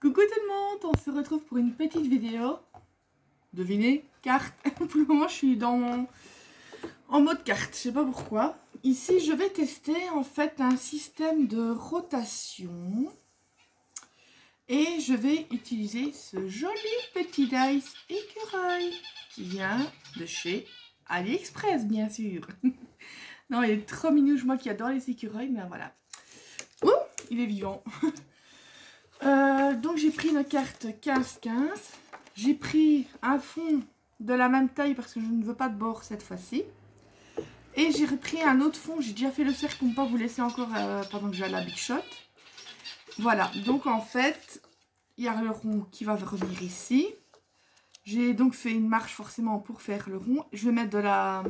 Coucou tout le monde, on se retrouve pour une petite vidéo. Devinez, carte. Pour le moment je suis en mode carte, je sais pas pourquoi. Ici je vais tester en fait un système de rotation. Et je vais utiliser ce joli petit dice écureuil qui vient de chez AliExpress bien sûr. Non, il est trop minouche, moi qui adore les écureuils, mais voilà. Ouh, il est vivant. Donc j'ai pris une carte 15-15. J'ai pris un fond de la même taille parce que je ne veux pas de bord cette fois-ci. Et j'ai repris un autre fond. J'ai déjà fait le cercle pour ne pas vous laisser encore pendant que j'ai la Big Shot. Voilà, donc en fait, il y a le rond qui va revenir ici. J'ai donc fait une marche forcément pour faire le rond. Je vais mettre de la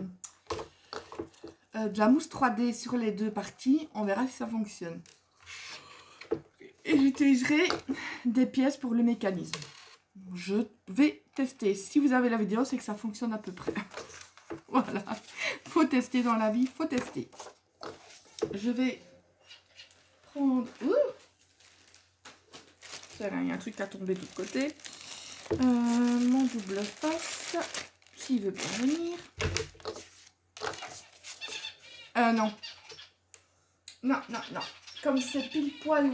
mousse 3D sur les deux parties. On verra si ça fonctionne. Et j'utiliserai des pièces pour le mécanisme. Je vais tester. Si vous avez la vidéo, c'est que ça fonctionne à peu près. Voilà. Faut tester dans la vie, faut tester. Je vais prendre... Il y a un truc qui a tombé de l'autre côté. Mon double face. S'il veut bien venir. Non. Non, non, non. Comme c'est pile poil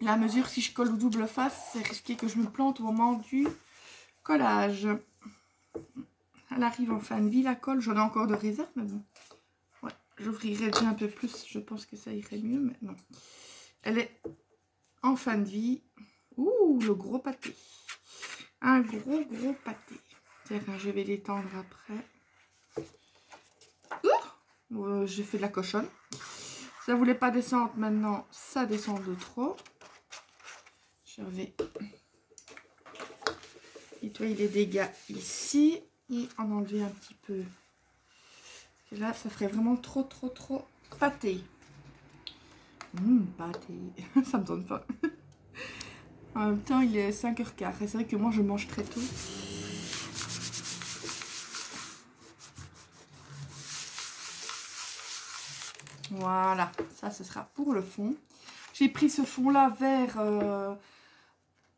la mesure, si je colle au double face, c'est risqué que je me plante au moment du collage. Elle arrive en fin de vie, la colle. J'en ai encore de réserve, mais bon. Ouais, j'ouvrirai déjà un peu plus. Je pense que ça irait mieux, mais non. Elle est en fin de vie. Ouh, le gros pâté. Un gros pâté. Tiens, je vais l'étendre après. J'ai fait de la cochonne. Ça voulait pas descendre, maintenant ça descend de trop. Je vais nettoyer les dégâts ici et en enlever un petit peu. Parce que là, ça ferait vraiment trop pâté. Pâté. Ça me donne pas. En même temps, il est 5h15 et c'est vrai que moi je mange très tôt. Voilà, ça ce sera pour le fond. J'ai pris ce fond là vert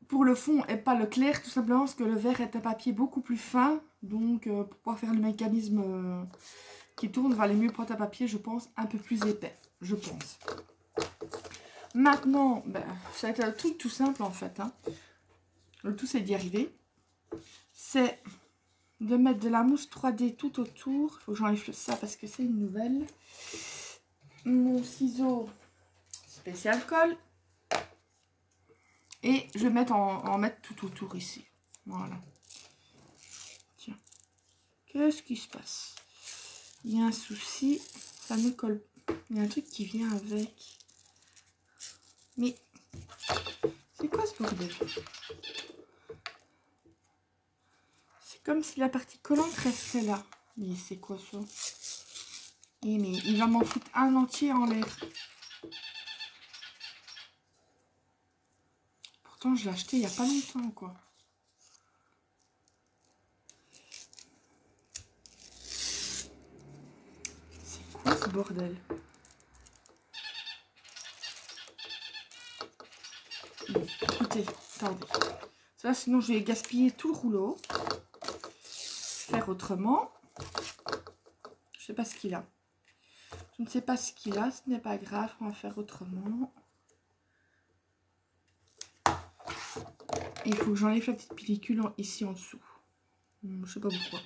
pour le fond et pas le clair, tout simplement parce que le vert est un papier beaucoup plus fin. Donc pour pouvoir faire le mécanisme qui tourne, va aller mieux prendre un papier, je pense, un peu plus épais, je pense. Maintenant, ben, ça va être un truc tout simple en fait. Hein. Le tout c'est d'y arriver. C'est de mettre de la mousse 3D tout autour. Il faut que j'enlève ça parce que c'est une nouvelle. Mon ciseau spécial colle. Et je vais mettre en mettre tout autour ici. Voilà. Tiens. Qu'est-ce qui se passe? Il y a un souci. Ça ne colle pas. Il y a un truc qui vient avec. Mais c'est quoi ce bordel? C'est comme si la partie collante restait là. Mais c'est quoi ça? Et mais il va m'en foutre un entier en l'air. Pourtant, je l'ai acheté il n'y a pas longtemps, quoi. C'est quoi ce bordel? Bon, écoutez, attendez. Ça, sinon, je vais gaspiller tout le rouleau. Faire autrement. Je sais pas ce qu'il a. Je ne sais pas ce qu'il a, ce n'est pas grave, on va faire autrement. Et il faut que j'enlève la petite pellicule ici en dessous. Je sais pas pourquoi.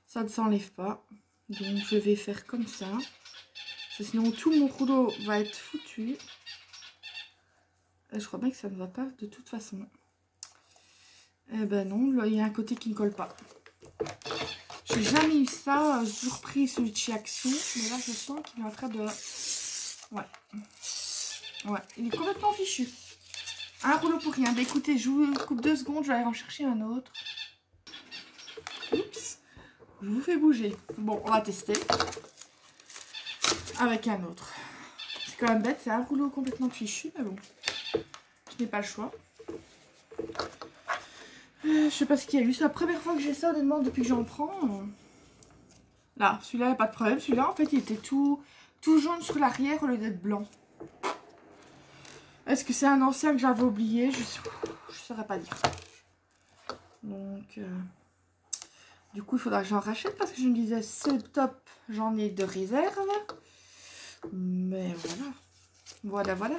Ça ne s'enlève pas. Donc je vais faire comme ça. Parce que sinon tout mon rouleau va être foutu. Et je crois bien que ça ne va pas de toute façon. Eh ben non, là il y a un côté qui ne colle pas. J'ai jamais eu ça, j'ai toujours pris celui de chez Action, mais là je sens qu'il est en train de... Ouais, il est complètement fichu. Un rouleau pour rien. Bah, écoutez, je vous coupe 2 secondes, je vais aller en chercher un autre. Oups, je vous fais bouger. Bon, on va tester. Avec un autre. C'est quand même bête, c'est un rouleau complètement fichu, mais bon. Je n'ai pas le choix. Je sais pas ce qu'il y a eu, c'est la première fois que j'ai ça honnêtement depuis que j'en prends. Là, celui-là, il n'y a pas de problème. Celui-là, en fait, il était tout jaune sur l'arrière au lieu d'être blanc. Est-ce que c'est un ancien que j'avais oublié? Je saurais pas dire. Donc, du coup, il faudra que j'en rachète parce que je me disais, c'est top, j'en ai de réserve. Mais voilà. Voilà, voilà.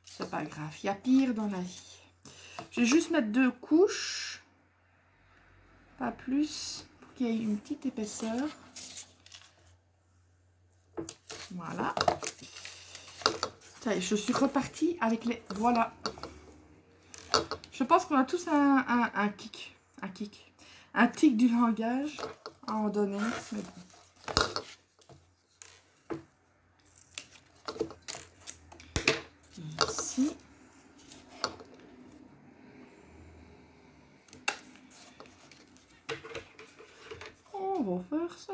C'est pas grave, il y a pire dans la vie. Je vais juste mettre 2 couches. Pas plus. Pour qu'il y ait une petite épaisseur. Voilà. Ça y est, je suis repartie avec les... Voilà. Je pense qu'on a tous un kick. Un kick. Un tic du langage à en donner. Mais bon. Ici. On va faire ça.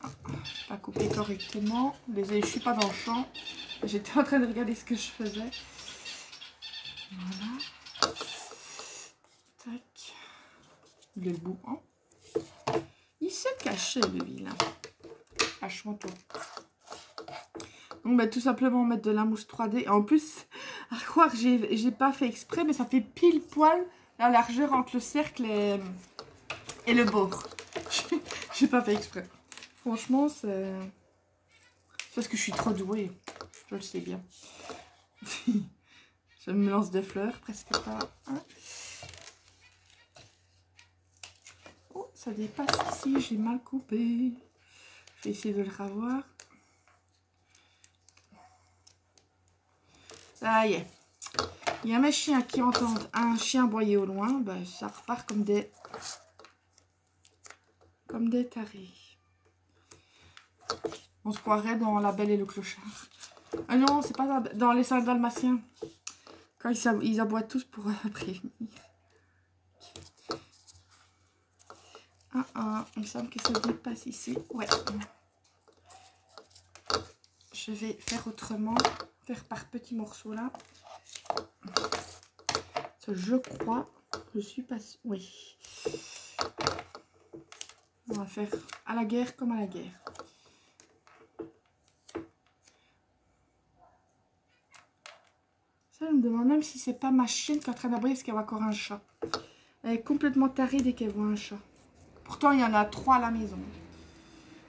Ah, pas coupé correctement. Désolée, je suis pas dans le champ. J'étais en train de regarder ce que je faisais. Voilà. Tac. Il est le bout, hein. Il s'est caché, le vilain. Cache-moi toi. Donc, bah, tout simplement mettre de la mousse 3D. En plus, à croire que j'ai pas fait exprès, mais ça fait pile poil la largeur entre le cercle et le bord. J'ai pas fait exprès. Franchement, c'est parce que je suis trop douée. Je le sais bien. Je me lance des fleurs, presque pas. Hein. Oh, ça dépasse ici, j'ai mal coupé. Je vais essayer de le revoir. Ça y est. Il y a mes chiens qui entendent un chien aboyer au loin. Ben, ça repart comme des tarés. On se croirait dans La Belle et le Clochard. Ah non, c'est pas dans les 5 Dalmatiens. Quand ils aboient tous pour prévenir. Ah, il me semble que ça dépasse ici. Ouais. Je vais faire autrement. Faire par petits morceaux là. Je crois. Je suis pas sûre. Oui. On va faire à la guerre comme à la guerre. Ça, je me demande même si c'est pas ma chienne qui est en train d'aboyer parce qu'elle voit encore un chat. Elle est complètement tarée dès qu'elle voit un chat. Pourtant, il y en a 3 à la maison.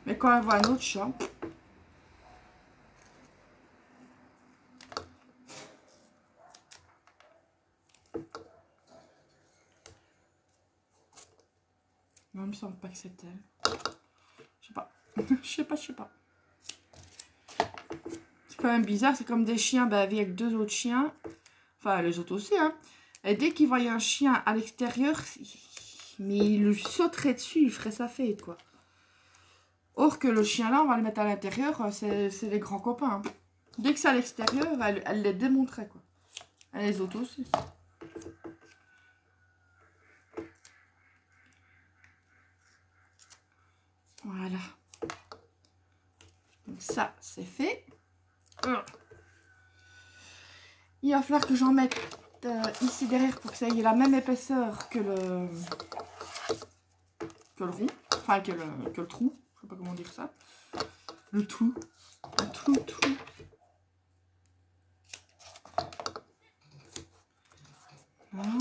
Mais quand elle voit un autre chat... Non, il me semble pas que c'est elle. Je sais pas. Je sais pas. C'est quand même bizarre. C'est comme des chiens avec 2 autres chiens. Enfin, les autres aussi, hein. Et dès qu'ils voyaient un chien à l'extérieur, mais il lui sauterait dessus, il ferait sa fête, quoi. Or que le chien là, on va le mettre à l'intérieur, c'est les grands copains. Hein. Dès que c'est à l'extérieur, elle les démontrait, quoi. Et les autres aussi. Voilà. Donc ça, c'est fait. Il va falloir que j'en mette ici derrière pour que ça ait la même épaisseur que le rond. Enfin, que le trou. Je sais pas comment dire ça. Le trou. Un trou. Voilà.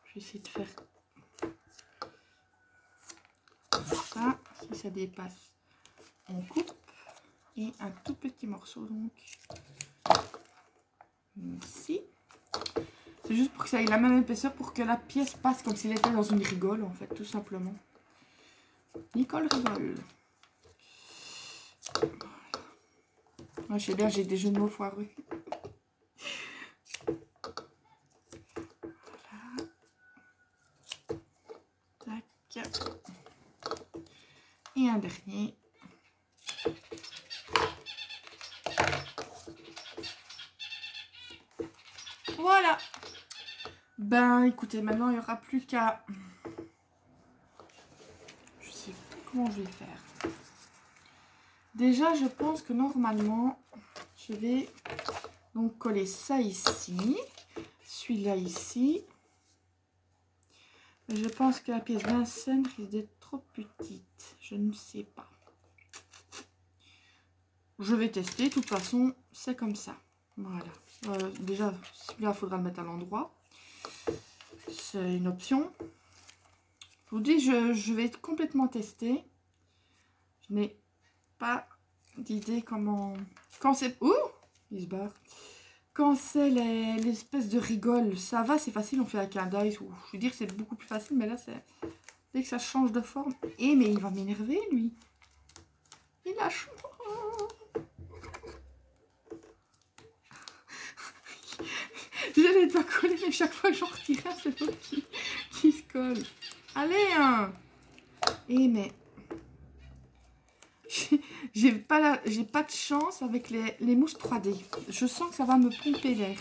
Je vais essayer de faire ça. Si ça dépasse, on coupe. Et un tout petit morceau donc ici. C'est juste pour que ça ait la même épaisseur pour que la pièce passe comme s'il était dans une rigole en fait, tout simplement. Nicole rigole. Moi, je sais bien, j'ai des jeux de mots foireux. Voilà. Tac. Et un dernier. Voilà. Ben, écoutez, maintenant, il n'y aura plus qu'à... Je sais pas comment je vais faire. Déjà, je pense que normalement, je vais donc coller ça ici. Celui-là ici. Mais je pense que la pièce Vincennes risque d'être trop petite. Je ne sais pas. Je vais tester. De toute façon, c'est comme ça. Voilà. Déjà, celui-là, il faudra le mettre à l'endroit. C'est une option. Je vous dis, je vais complètement tester. Je n'ai pas d'idée comment... Quand c'est... Ouh, il se barre. Quand c'est l'espèce de rigole, ça va, c'est facile, on fait avec un dice. Je veux dire, c'est beaucoup plus facile, mais là, c'est... Dès que ça change de forme... Eh, mais il va m'énerver, lui. Il lâche... J'allais pas coller, mais chaque fois que j'en retire un, c'est l'autre qui se colle. Allez, hein. Eh, mais... J'ai pas de chance avec les mousses 3D. Je sens que ça va me pomper l'air.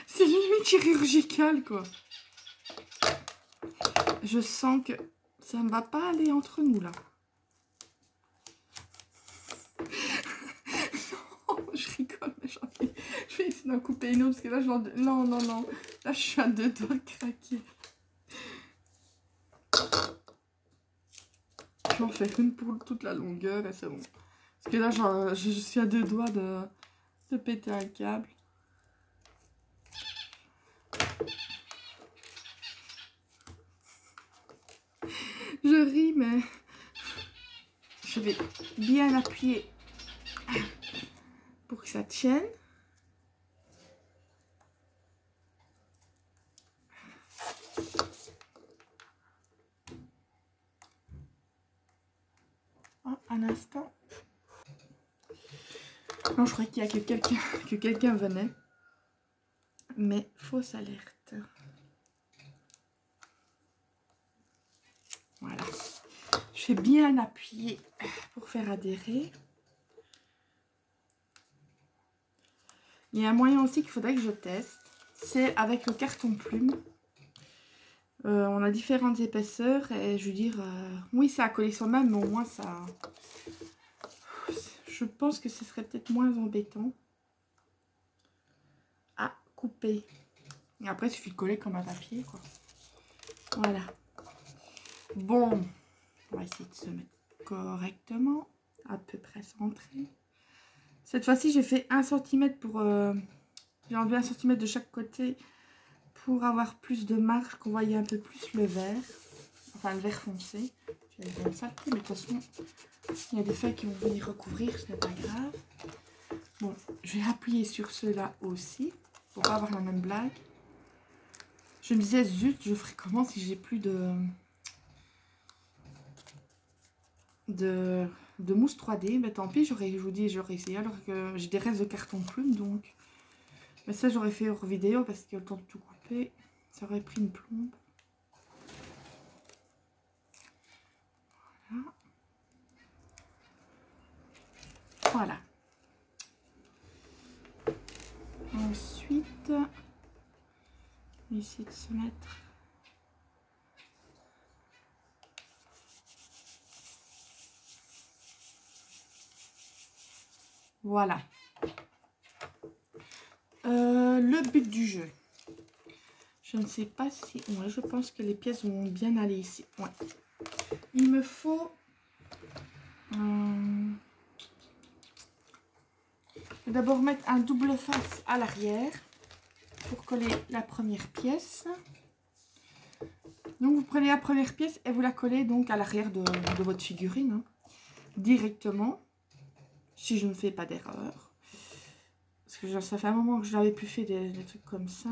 C'est limite chirurgical, quoi. Je sens que ça ne va pas aller entre nous, là. Non, je rigole, mais je vais essayer d'en couper une autre, parce que là, non, non, non. Là, je suis à 2 doigts de craquer. Je vais en faire une pour toute la longueur, et c'est bon. Parce que là, je suis à 2 doigts de péter un câble. Je ris, mais je vais bien appuyer pour que ça tienne. Oh, un instant. Non, je croyais qu'il y a que quelqu'un venait. Mais fausse alerte. Voilà. Je vais bien appuyer pour faire adhérer. Il y a un moyen aussi qu'il faudrait que je teste. C'est avec le carton plume. On a différentes épaisseurs et je veux dire, oui, ça a collé sur même, mais au moins ça... Je pense que ce serait peut-être moins embêtant à couper. Et après, il suffit de coller comme un papier, quoi. Voilà. Bon, on va essayer de se mettre correctement, à peu près centré. Cette fois-ci, j'ai fait 1 cm pour... j'ai enlevé 1 cm de chaque côté pour avoir plus de marge, qu'on voyait un peu plus le vert. Enfin, le vert foncé. J'ai une saleté, mais de toute façon, il y a des feuilles qui vont venir recouvrir, ce n'est pas grave. Bon, je vais appuyer sur ceux-là aussi, pour pas avoir la même blague. Je me disais, zut, je ferai comment si j'ai plus de mousse 3D. Mais tant pis, je vous dis, j'aurais essayé alors que j'ai des restes de carton plume, donc... Mais ça, j'aurais fait hors vidéo parce que le temps de tout couper, ça aurait pris une plombe. Voilà. Voilà. Ensuite, on va essayer de se mettre... Voilà. Le but du jeu. Je ne sais pas si... Ouais, je pense que les pièces vont bien aller ici. Ouais. Il me faut... d'abord mettre un double face à l'arrière pour coller la première pièce. Donc vous prenez la première pièce et vous la collez donc à l'arrière de votre figurine, hein, directement, si je ne fais pas d'erreur. Parce que ça fait un moment que je n'avais plus fait des trucs comme ça.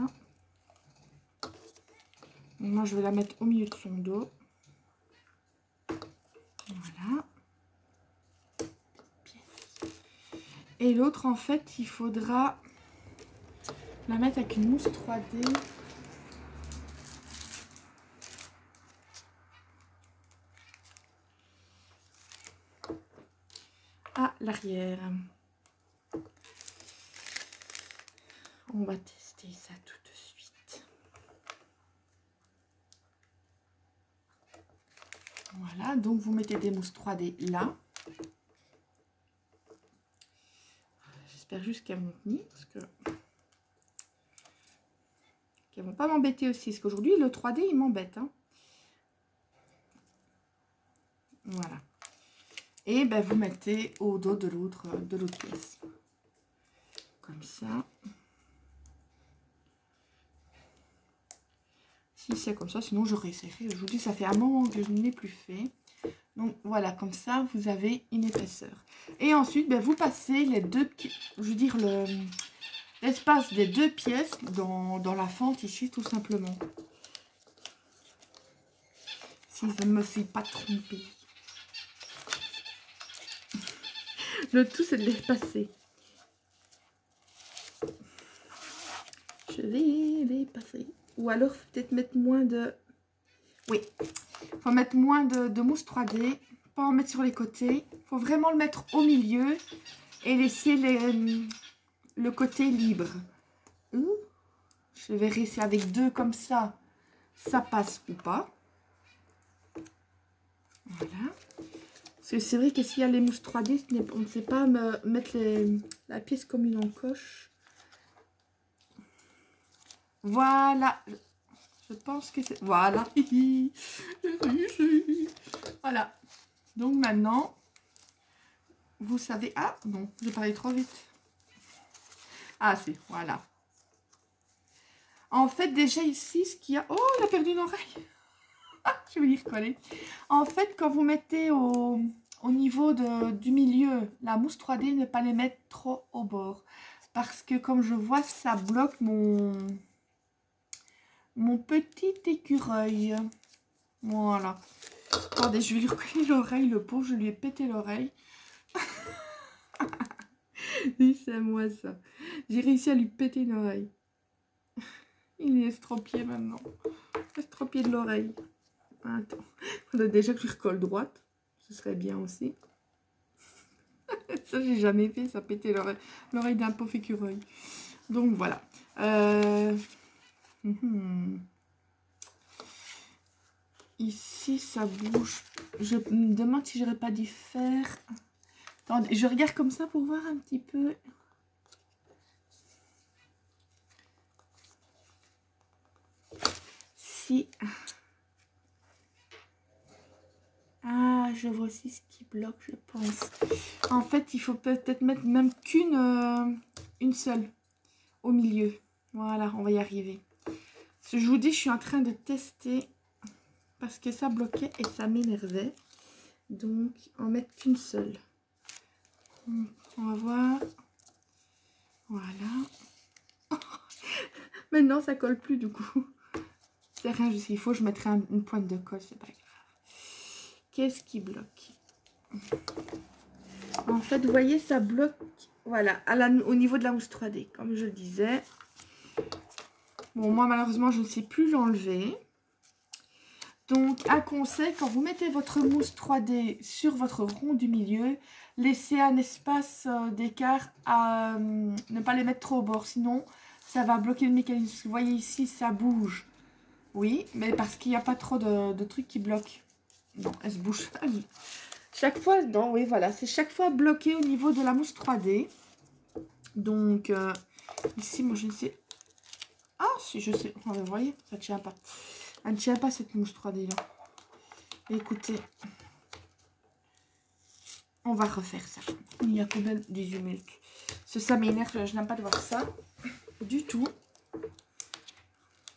Donc moi je vais la mettre au milieu de son dos. Voilà. Et l'autre, en fait, il faudra la mettre avec une mousse 3D. À l'arrière. On va tester ça tout de suite. Voilà, donc vous mettez des mousses 3D là. j'espère juste qu'elles vont tenir parce que qu'elles vont pas m'embêter aussi, parce qu'aujourd'hui le 3D il m'embête, hein. Voilà. Et ben vous mettez au dos de l'autre pièce. Comme ça. Si c'est comme ça, sinon je réessayerai. Je vous dis, ça fait un moment que je ne l'ai plus fait. Donc voilà, comme ça, vous avez une épaisseur. Et ensuite, ben, vous passez les deux petits, je veux dire, l'espace des deux pièces dans la fente ici, tout simplement. Si je ne me suis pas trompée. Le tout, c'est de les passer. Je vais les passer. Ou alors, peut-être mettre moins de... Oui, il faut mettre moins de mousse 3D. Pas en mettre sur les côtés. Il faut vraiment le mettre au milieu. Et laisser le côté libre. Je verrai si avec deux comme ça, ça passe ou pas. Voilà. Parce que c'est vrai que s'il y a les mousses 3D, on ne sait pas mettre la pièce comme une encoche. Voilà. Je pense que c'est... Voilà. Voilà. Donc maintenant, vous savez... Ah non, j'ai parlé trop vite. Ah si, voilà. En fait, déjà ici, ce qu'il y a... Oh, il a perdu une oreille. Je vais y recoller. En fait, quand vous mettez au niveau du milieu la mousse 3D, ne pas les mettre trop au bord. Parce que comme je vois, ça bloque mon petit écureuil. Voilà. Attendez, je vais lui recoller l'oreille, le pauvre, je lui ai pété l'oreille. Oui, c'est moi ça. J'ai réussi à lui péter une oreille. Il est estropié maintenant. Estropié de l'oreille. Attends. Déjà que je lui recolle droite. Ce serait bien aussi. Ça, j'ai jamais fait. Ça pétait l'oreille d'un pauvre écureuil. Donc, voilà. Ici, ça bouge. Je me demande si j'aurais pas dû faire... Attendez, je regarde comme ça pour voir un petit peu... Si... Ah, je vois aussi ce qui bloque, je pense. En fait, il faut peut-être mettre même une seule au milieu. Voilà, on va y arriver. Ce que je vous dis, je suis en train de tester parce que ça bloquait et ça m'énervait. Donc, en mettre qu'une seule. On va voir. Voilà. Maintenant, ça colle plus du coup. C'est rien, il faut que je mettrai une pointe de colle, c'est pas grave. Qu'est-ce qui bloque? En fait, vous voyez, ça bloque, voilà, au niveau de la mousse 3D, comme je le disais. Bon, moi, malheureusement, je ne sais plus l'enlever. Donc, un conseil, quand vous mettez votre mousse 3D sur votre rond du milieu, laissez un espace d'écart à ne pas les mettre trop au bord. Sinon, ça va bloquer le mécanisme. Vous voyez ici, ça bouge. Oui, mais parce qu'il n'y a pas trop de trucs qui bloquent. Non, elle se bouge. Chaque fois, non, oui, voilà. C'est chaque fois bloqué au niveau de la mousse 3D. Donc, ici, moi, je ne sais... Ah, si, je sais. Oh, vous voyez, ça ne tient pas. Elle ne tient pas, cette mousse 3D, là. Écoutez. On va refaire ça. Il y a combien 18 minutes. Ça m'énerve, je n'aime pas de voir ça. Du tout. De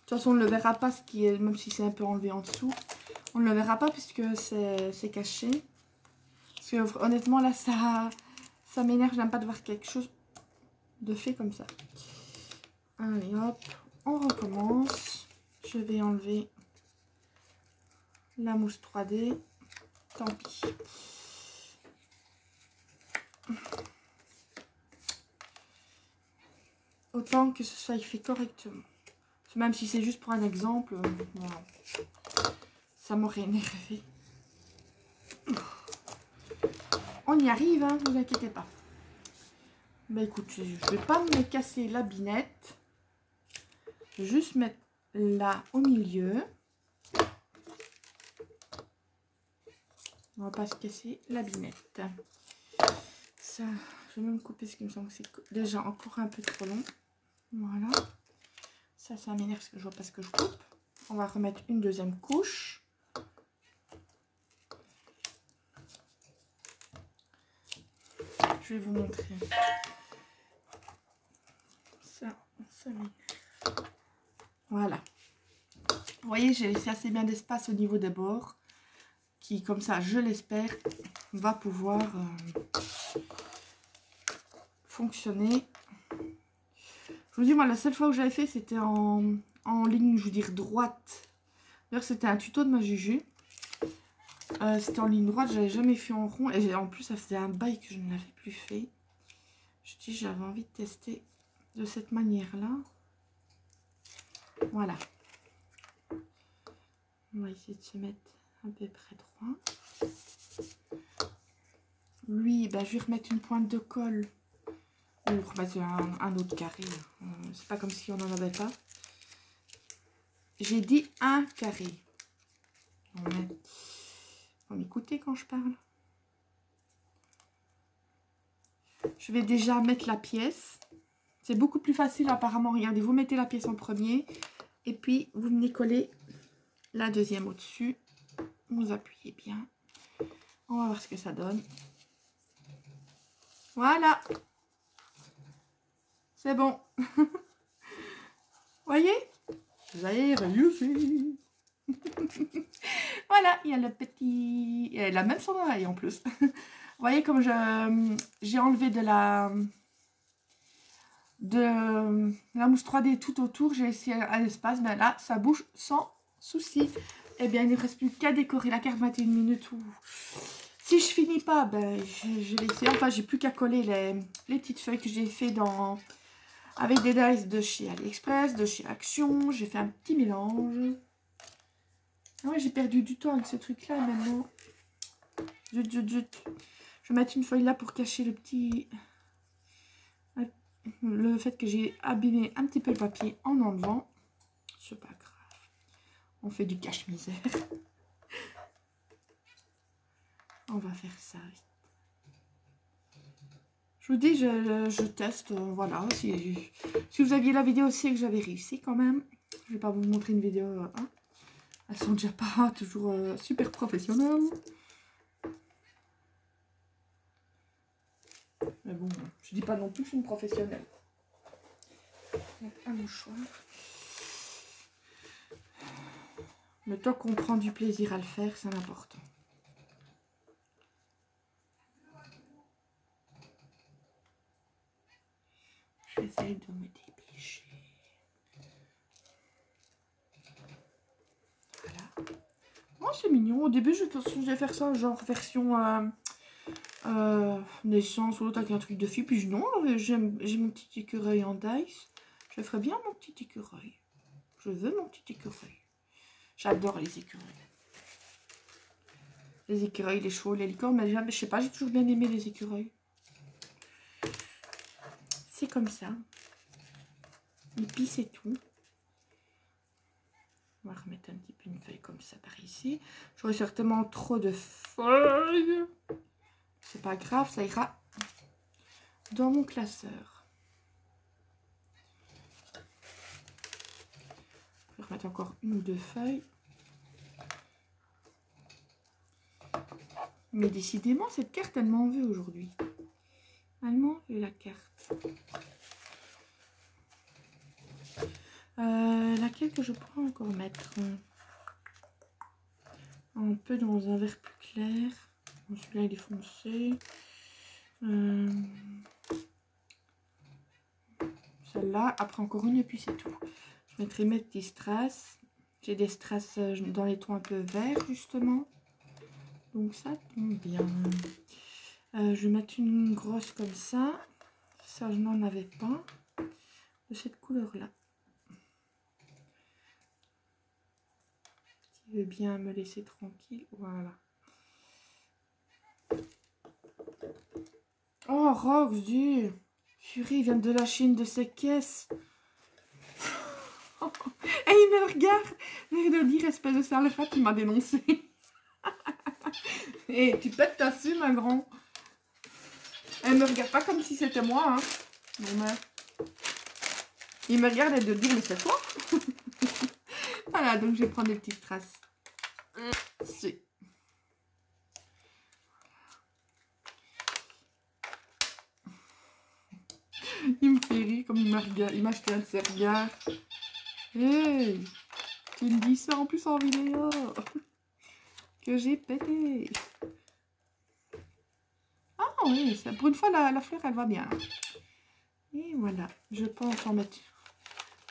toute façon, on ne le verra pas, même si c'est un peu enlevé en dessous. On ne le verra pas puisque c'est caché. Parce que honnêtement, là, ça m'énerve. J'aime pas de voir quelque chose de fait comme ça. Allez, hop. On recommence. Je vais enlever la mousse 3D. Tant pis. Autant que ce soit fait correctement. Même si c'est juste pour un exemple, voilà. Ça m'aurait énervé. On y arrive, hein, ne vous inquiétez pas. Bah écoutez, je vais pas me casser la binette. Je vais juste mettre là au milieu. On va pas se casser la binette. Ça, je vais même couper ce qui me semble que c'est déjà encore un peu trop long. Voilà. Ça m'énerve parce que je vois pas ce que je coupe. On va remettre une deuxième couche. Je vais vous montrer. Ça m'énerve. Voilà. Vous voyez, j'ai laissé assez bien d'espace au niveau des bords. Qui, comme ça, je l'espère, va pouvoir fonctionner. Je vous dis, moi, la seule fois où j'avais fait, c'était en ligne, je veux dire, droite. D'ailleurs, c'était un tuto de ma Juju. C'était en ligne droite, j'avais jamais fait en rond. Et en plus, ça faisait un bail que je ne l'avais plus fait. Je dis, j'avais envie de tester de cette manière-là. Voilà. On va essayer de se mettre à peu près droit. Lui, ben, je vais remettre une pointe de colle. Ou remettre un autre carré. C'est pas comme si on n'en avait pas. J'ai dit un carré. On m'écouter quand je parle. Je vais déjà mettre la pièce. C'est beaucoup plus facile apparemment. Regardez, vous mettez la pièce en premier. Et puis, vous venez coller la deuxième au-dessus. Vous appuyez bien. On va voir ce que ça donne. Voilà. C'est bon. Voyez? Vous avez réussi. Voilà, il y a le petit... Elle a même son oreille en plus. Vous voyez comme j'ai enlevé de la mousse 3D tout autour. J'ai laissé à l'espace. Mais là, ça bouge sans souci. Eh bien, il ne reste plus qu'à décorer la carte 21 minutes. Si je finis pas, ben, je vais essayer. Enfin, j'ai plus qu'à coller les petites feuilles que j'ai fait avec des dies de chez AliExpress, de chez Action. J'ai fait un petit mélange. Ah ouais, j'ai perdu du temps avec ce truc-là maintenant. Zut. Je vais mettre une feuille là pour cacher le fait que j'ai abîmé un petit peu le papier en enlevant. C'est pas grave. On fait du cache-misère. On va faire ça. Je vous dis, je teste. Voilà. Si vous aviez la vidéo aussi et que j'avais réussi quand même. Je vais pas vous montrer une vidéo. Hein. Elles sont déjà pas toujours super professionnelles. Mais bon, je dis pas non plus que je suis une professionnelle. Un mouchoir. Mais tant qu'on prend du plaisir à le faire, c'est important. J'essaie de me dépêcher. Voilà. Oh, c'est mignon. Au début, je pensais que je vais faire ça, genre version naissance ou l'autre avec un truc de fille. Puis non, j'ai mon petit écureuil en dice. Je ferais bien mon petit écureuil. Je veux mon petit écureuil. J'adore les écureuils. Les écureuils, les chevaux, les licornes. Mais je sais pas, j'ai toujours bien aimé les écureuils. C'est comme ça. Et puis c'est tout. On va remettre un petit peu une feuille comme ça par ici. J'aurai certainement trop de feuilles. C'est pas grave, ça ira dans mon classeur. Je vais remettre encore une ou deux feuilles. Mais décidément, cette carte, elle m'en veut aujourd'hui. Elle m'en veut la carte. Laquelle que je pourrais encore mettre un peu dans un vert plus clair. Celui-là, il est foncé. Celle-là, après encore une et puis c'est tout. Je mettrai mes petits strass. J'ai des strass dans les tons un peu verts justement. Donc ça tombe bien. Je vais mettre une grosse comme ça. Ça, je n'en avais pas. De cette couleur-là. Qui veut bien me laisser tranquille. Voilà. Oh, Rox, du Fury vient de lâcher une de ses caisses. Et il me regarde. Mais de dire, espèce de salopard qui m'a dénoncé. Et tu pètes ta su, ma grand. Elle me regarde pas comme si c'était moi. Hein. Bon, mais... Il me regarde et de dire, mais c'est toi. Voilà, donc je vais prendre des petites traces. Si. Il me fait rire comme il m'a regardé. Il m'a jeté un de ses regards. Hey, tu me dis ça en plus en vidéo. Que j'ai pété. Ah oui, ça, pour une fois, la fleur, elle va bien. Et voilà, je pense en mettre...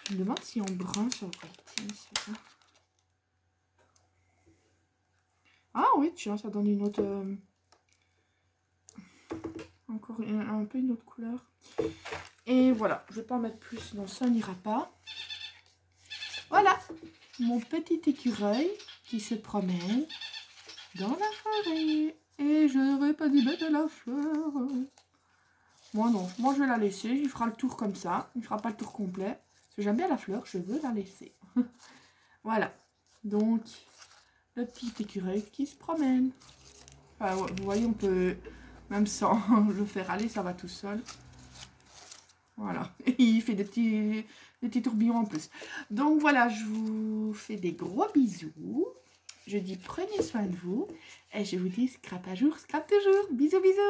Je me demande si en brun, ça aurait été, c'est ça. Ah oui, tiens, ça donne une autre... encore un peu une autre couleur. Et voilà, je vais pas en mettre plus, sinon ça n'ira pas. Voilà, mon petit écureuil qui se promène dans la forêt. Et je n'aurais pas dû mettre la fleur. Moi non, moi je vais la laisser, il fera le tour comme ça. Il fera pas le tour complet. Parce que j'aime bien la fleur, je veux la laisser. Voilà, donc le petit écureuil qui se promène. Enfin, vous voyez, on peut, même sans le faire aller, ça va tout seul. Voilà, et il fait des petits tourbillons en plus. Donc voilà, je vous fais des gros bisous. Je dis prenez soin de vous. Et je vous dis scrap à jour, scrap toujours. Bisous, bisous.